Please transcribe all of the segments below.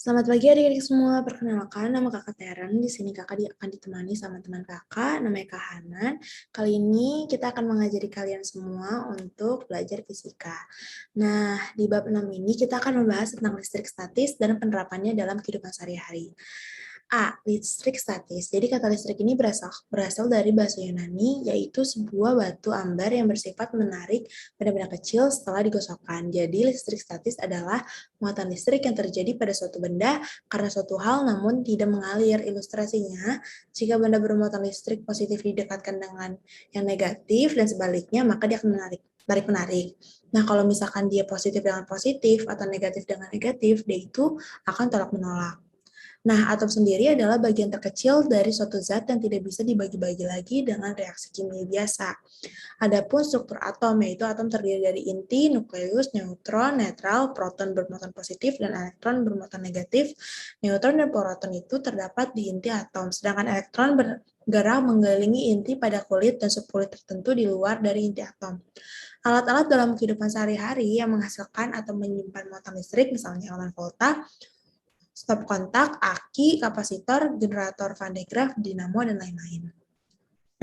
Selamat pagi adik-adik semua. Perkenalkan, nama kakak Teren. Di sini kakak akan ditemani sama teman kakak, namanya Kak Hanan. Kali ini kita akan mengajari kalian semua untuk belajar fisika. Nah, di bab 6 ini kita akan membahas tentang listrik statis dan penerapannya dalam kehidupan sehari-hari. Listrik statis. Jadi kata listrik ini berasal dari bahasa Yunani, yaitu sebuah batu ambar yang bersifat menarik benda-benda kecil setelah digosokkan. Jadi listrik statis adalah muatan listrik yang terjadi pada suatu benda karena suatu hal namun tidak mengalir. Ilustrasinya, jika benda bermuatan listrik positif didekatkan dengan yang negatif dan sebaliknya, maka dia akan tarik-menarik. Nah, kalau misalkan dia positif dengan positif atau negatif dengan negatif, dia itu akan tolak-menolak. Nah, atom sendiri adalah bagian terkecil dari suatu zat yang tidak bisa dibagi-bagi lagi dengan reaksi kimia biasa. Adapun struktur atom, yaitu atom terdiri dari inti, nukleus, neutron, netral, proton bermuatan positif, dan elektron bermuatan negatif. Neutron dan proton itu terdapat di inti atom, sedangkan elektron bergerak mengelilingi inti pada kulit dan subkulit tertentu di luar dari inti atom. Alat-alat dalam kehidupan sehari-hari yang menghasilkan atau menyimpan muatan listrik, misalnya elemen volta, stop kontak, aki, kapasitor, generator Van de Graaff, dinamo, dan lain-lain.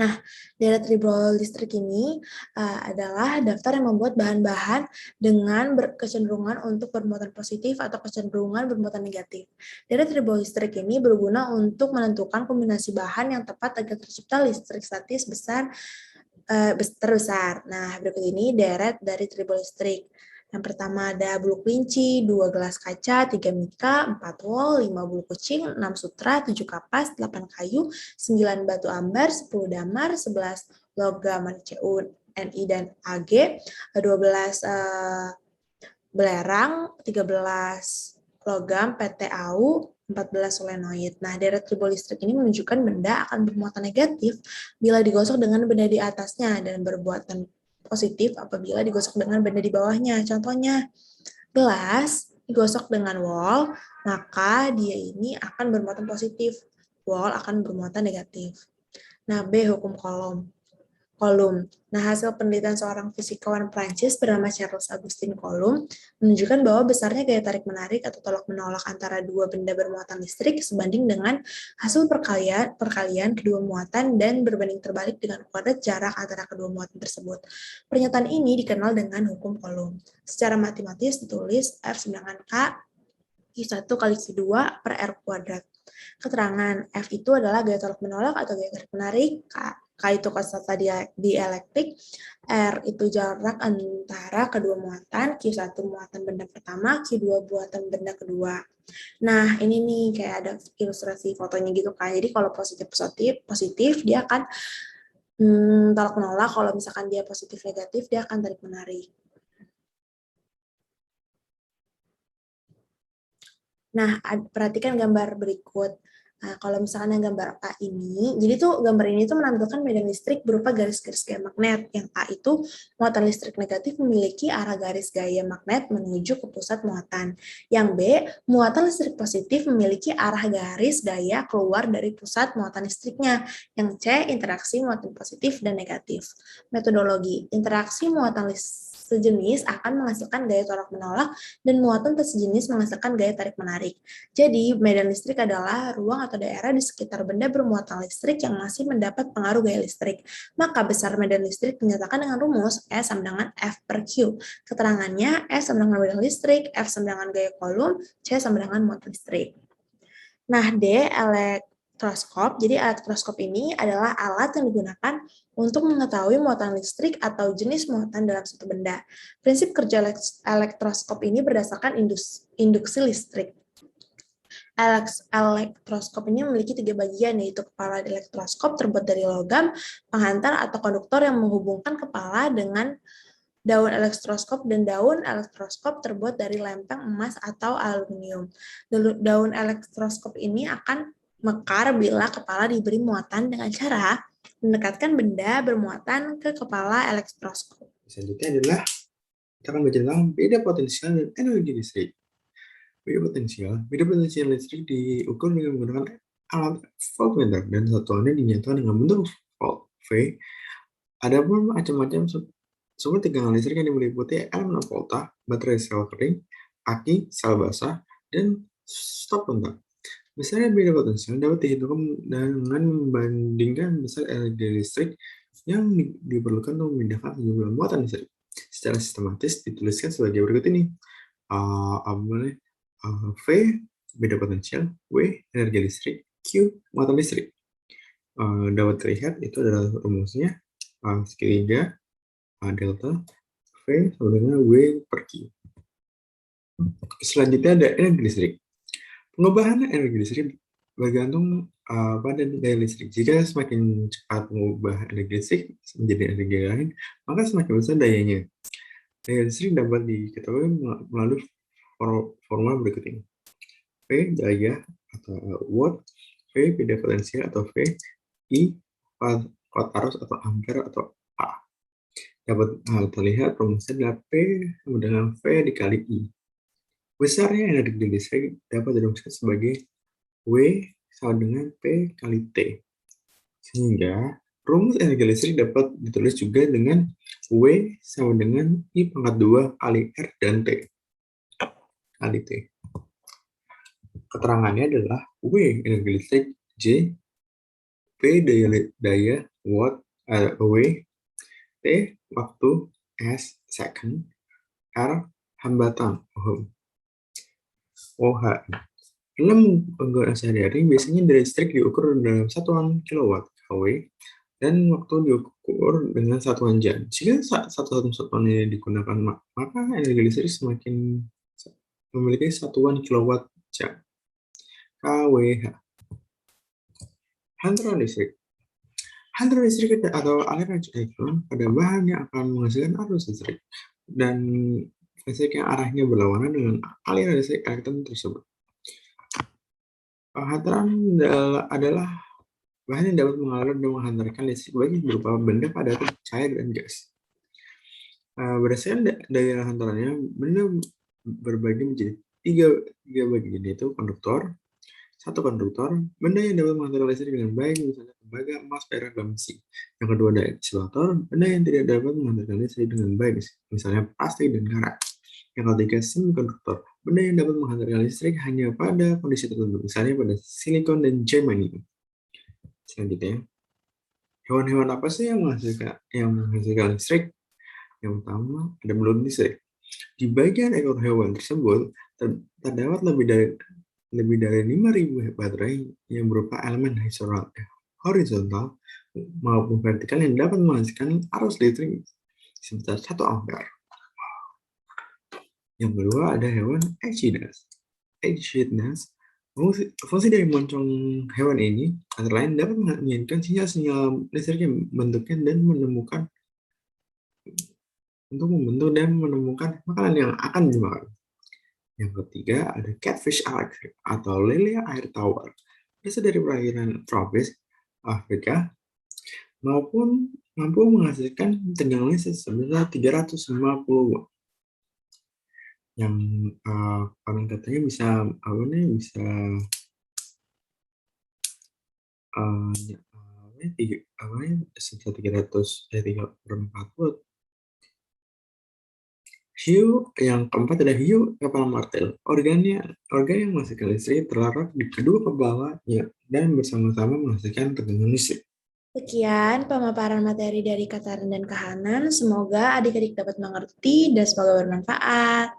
Nah, deret tribol listrik ini adalah daftar yang membuat bahan-bahan dengan kecenderungan untuk bermuatan positif atau kecenderungan bermuatan negatif. Deret tribol listrik ini berguna untuk menentukan kombinasi bahan yang tepat agar tercipta listrik statis terbesar. Nah, berikut ini deret dari tribol listrik. Yang pertama ada bulu kelinci, 2 gelas kaca, 3 mika, 4 wol, 5 bulu kucing, 6 sutra, 7 kapas, 8 kayu, 9 batu ambar, 10 damar, 11 logam CU, Ni, dan Ag, 12 belerang, 13 logam PT-Au, 14 solenoid. Nah, deret tribol listrik ini menunjukkan benda akan bermuatan negatif bila digosok dengan benda di atasnya dan bermuatan positif apabila digosok dengan benda di bawahnya. Contohnya, gelas digosok dengan wol, maka dia ini akan bermuatan positif. Wol akan bermuatan negatif. Nah, B, hukum Coulomb. Nah, hasil penelitian seorang fisikawan Prancis bernama Charles Augustin Coulomb menunjukkan bahwa besarnya gaya tarik-menarik atau tolak-menolak antara dua benda bermuatan listrik sebanding dengan hasil perkalian kedua muatan dan berbanding terbalik dengan kuadrat jarak antara kedua muatan tersebut. Pernyataan ini dikenal dengan hukum Coulomb. Secara matematis ditulis F sedangkan K Q1 kali Q2 per R kuadrat. Keterangan F itu adalah gaya tolak-menolak atau gaya tarik-menarik, K itu konstanta dielektrik, R itu jarak antara kedua muatan, Q1 muatan benda pertama, Q2 muatan benda kedua. Nah, ini nih kayak ada ilustrasi fotonya gitu kan. Jadi kalau positif dia akan tolak-menolak, kalau misalkan dia positif negatif dia akan tarik-menarik. Nah, perhatikan gambar berikut. Nah, kalau misalkan yang gambar A ini, jadi tuh gambar ini tuh menampilkan medan listrik berupa garis-garis gaya magnet. Yang A itu muatan listrik negatif memiliki arah garis gaya magnet menuju ke pusat muatan. Yang B, muatan listrik positif memiliki arah garis gaya keluar dari pusat muatan listriknya. Yang C, interaksi muatan positif dan negatif. Metodologi, interaksi muatan listrik sejenis akan menghasilkan gaya tolak-menolak dan muatan sejenis menghasilkan gaya tarik-menarik. Jadi, medan listrik adalah ruang atau daerah di sekitar benda bermuatan listrik yang masih mendapat pengaruh gaya listrik. Maka besar medan listrik dinyatakan dengan rumus E sama dengan F per Q. Keterangannya, E sama dengan medan listrik, F sama dengan gaya Coulomb, C sama dengan muatan listrik. Nah, D, elektroskop. Jadi elektroskop ini adalah alat yang digunakan untuk mengetahui muatan listrik atau jenis muatan dalam suatu benda. Prinsip kerja elektroskop ini berdasarkan induksi listrik. Elektroskop ini memiliki 3 bagian, yaitu kepala elektroskop terbuat dari logam, penghantar atau konduktor yang menghubungkan kepala dengan daun elektroskop, dan daun elektroskop terbuat dari lempeng emas atau aluminium. Daun elektroskop ini akan mekar bila kepala diberi muatan dengan cara mendekatkan benda bermuatan ke kepala elektroskop. Selanjutnya adalah kita akan baca tentang beda potensial dan energi listrik. Beda potensial listrik diukur dengan menggunakan alat voltmeter dan satuannya dinyatakan dengan bentuk volt V. Ada pun macam-macam sumber tegangan listrik yang meliputi elemen volta, baterai sel kering, aki, sel basah, dan Stop bentar. Besarnya beda potensial dapat dihitung dengan membandingkan besar energi listrik yang diperlukan untuk memindahkan sejumlah muatan listrik. Secara sistematis dituliskan sebagai berikut ini. Apa namanya? V beda potensial, W energi listrik, Q muatan listrik. Dapat terlihat itu adalah rumusnya segitiga delta V sama dengan W per Q. Selanjutnya ada energi listrik. Pengubahan energi listrik bergantung pada daya listrik. Jika semakin cepat mengubah energi listrik menjadi energi lain, maka semakin besar dayanya. Daya listrik dapat diketahui melalui formula berikut ini. V daya atau watt, V beda potensial atau V, I watt arus atau ampere atau A. Dapat terlihat rumusnya adalah P sama dengan V dikali I. Besarnya energi listrik dapat dirumuskan sebagai W sama dengan P kali T. Sehingga rumus energi listrik dapat ditulis juga dengan W sama dengan I pangkat 2 kali R dan T kali T. Keterangannya adalah W energi listrik, J, P daya watt, W, T waktu, S second, R hambatan, OH. Dalam penggunaan sehari-hari, biasanya daya listrik diukur dalam satuan kilowatt kW dan waktu diukur dengan satuan jam. Jika satuan ini digunakan, maka energi listrik semakin memiliki satuan kilowatt jam. kWh. Hantaran listrik. Hantaran listrik atau aliran elektron pada bahan yang akan menghasilkan arus listrik dan listrik yang arahnya berlawanan dengan aliran listrik elektron tersebut. Hantaran adalah bahan yang dapat mengalir dan menghantarkan listrik baik berupa benda padat, cair, dan gas. Berdasarkan daya hantarannya, benda berbagi menjadi tiga bagian, yaitu konduktor, satu konduktor, benda yang dapat menghantarkan listrik dengan baik, misalnya tembaga, emas, perak, dan besi. Yang kedua ada isolator, benda yang tidak dapat menghantarkan listrik dengan baik, misalnya plastik dan karat. Yang ketiga semikonduktor, benda yang dapat menghantarkan listrik hanya pada kondisi tertentu, misalnya pada silikon dan germanium. Selanjutnya, hewan-hewan apa sih yang menghasilkan listrik? Yang pertama ada belut listrik. Di bagian ekor hewan tersebut terdapat lebih dari 5.000 baterai yang berupa elemen horizontal maupun vertikal yang dapat menghasilkan arus listrik sebesar 1 ampere. Yang kedua ada hewan echidnas. Fungsi dari moncong hewan ini antara lain dapat mengirimkan sinyal-sinyal listrik yang bentuknya dan membentuk dan menemukan makanan yang akan dimakan. Yang ketiga ada catfish electric atau lele air tawar. Berasal dari perairan tropis Afrika maupun mampu menghasilkan tegangan listrik sebesar 350 watt. Yang konon katanya bisa sebesar 334 watt. Hiu yang keempat ada hiu kepala martel. Organ yang menghasilkan listrik terletak di kedua kepalanya dan bersama-sama menghasilkan tegangan listrik. Sekian pemaparan materi dari Kataran dan Kahanan. Semoga adik-adik dapat mengerti dan semoga bermanfaat.